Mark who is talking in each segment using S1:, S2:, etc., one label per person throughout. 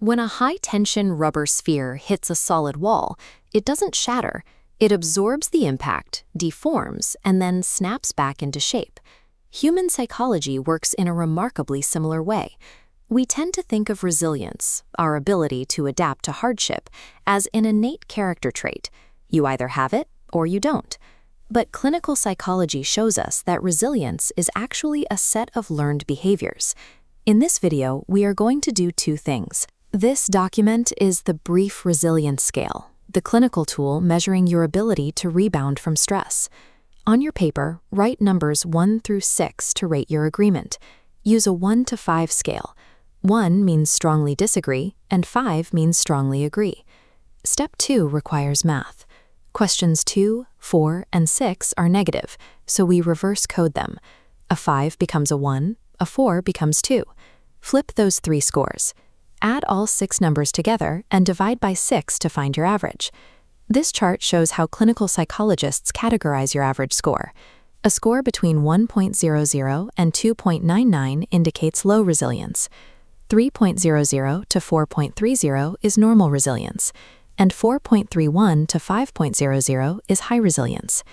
S1: When a high-tension rubber sphere hits a solid wall, it doesn't shatter. It absorbs the impact, deforms, and then snaps back into shape. Human psychology works in a remarkably similar way. We tend to think of resilience, our ability to adapt to hardship, as an innate character trait. You either have it or you don't. But clinical psychology shows us that resilience is actually a set of learned behaviors. In this video, we are going to do two things. This document is the Brief Resilience Scale, the clinical tool measuring your ability to rebound from stress. On your paper, write numbers 1 through 6 to rate your agreement. Use a 1 to 5 scale. 1 means strongly disagree, and 5 means strongly agree. Step 2 requires math. Questions 2, 4, and 6 are negative, so we reverse code them. A 5 becomes a 1, a 4 becomes 2. Flip those 3 scores. Add all 6 numbers together and divide by 6 to find your average. This chart shows how clinical psychologists categorize your average score. A score between 1.00 and 2.99 indicates low resilience. 3.00 to 4.30 is normal resilience, and 4.31 to 5.00 is high resilience.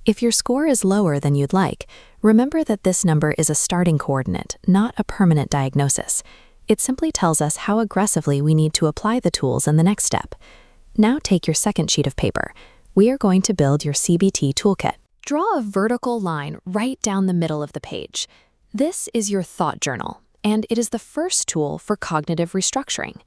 S1: If your score is lower than you'd like, remember that this number is a starting coordinate, not a permanent diagnosis. It simply tells us how aggressively we need to apply the tools in the next step. Now take your second sheet of paper. We are going to build your CBT toolkit. Draw a vertical line right down the middle of the page. This is your thought journal, and it is the first tool for cognitive restructuring.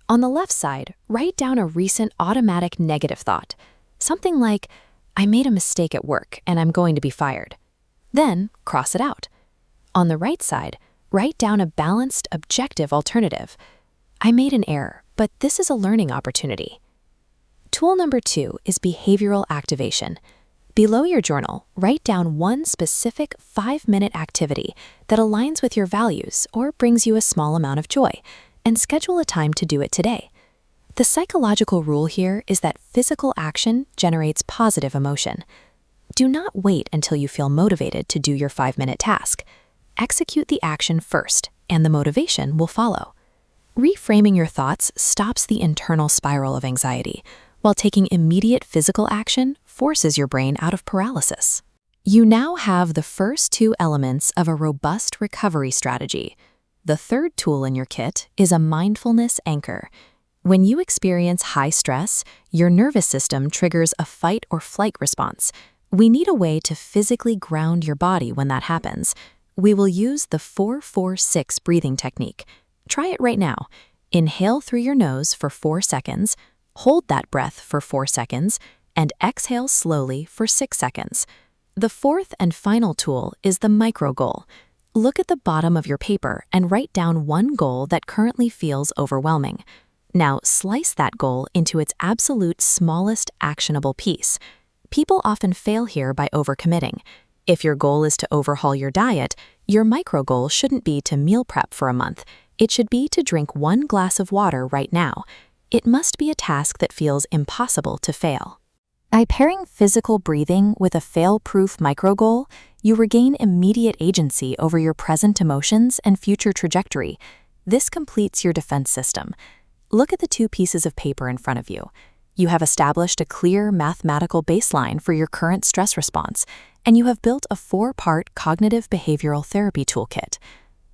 S1: On the left side, write down a recent automatic negative thought. Something like, I made a mistake at work and I'm going to be fired. Then cross it out. On the right side, write down a balanced, objective alternative. I made an error, but this is a learning opportunity. Tool number 2 is behavioral activation. Below your journal, write down one specific 5-minute activity that aligns with your values or brings you a small amount of joy, and schedule a time to do it today. The psychological rule here is that physical action generates positive emotion. Do not wait until you feel motivated to do your 5-minute task. Execute the action first, and the motivation will follow. Reframing your thoughts stops the internal spiral of anxiety, while taking immediate physical action forces your brain out of paralysis. You now have the first 2 elements of a robust recovery strategy. The third tool in your kit is a mindfulness anchor. When you experience high stress, your nervous system triggers a fight or flight response. We need a way to physically ground your body when that happens. We will use the 4-4-6 breathing technique. Try it right now. Inhale through your nose for 4 seconds, hold that breath for 4 seconds, and exhale slowly for 6 seconds. The fourth and final tool is the micro goal. Look at the bottom of your paper and write down one goal that currently feels overwhelming. Now slice that goal into its absolute smallest actionable piece. People often fail here by overcommitting. If your goal is to overhaul your diet, your micro goal shouldn't be to meal prep for a month. It should be to drink 1 glass of water right now. It must be a task that feels impossible to fail. By pairing physical breathing with a fail-proof micro goal, you regain immediate agency over your present emotions and future trajectory. This completes your defense system. Look at the 2 pieces of paper in front of you. You have established a clear mathematical baseline for your current stress response, and you have built a 4-part cognitive behavioral therapy toolkit.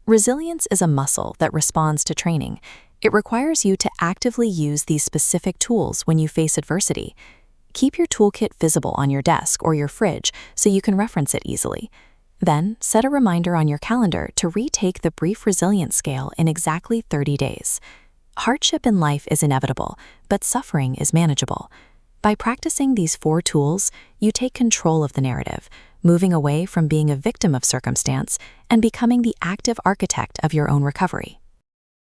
S1: Resilience is a muscle that responds to training. It requires you to actively use these specific tools when you face adversity. Keep your toolkit visible on your desk or your fridge so you can reference it easily. Then, set a reminder on your calendar to retake the Brief Resilience Scale in exactly 30 days. Hardship in life is inevitable, but suffering is manageable. By practicing these 4 tools, you take control of the narrative, moving away from being a victim of circumstance and becoming the active architect of your own recovery.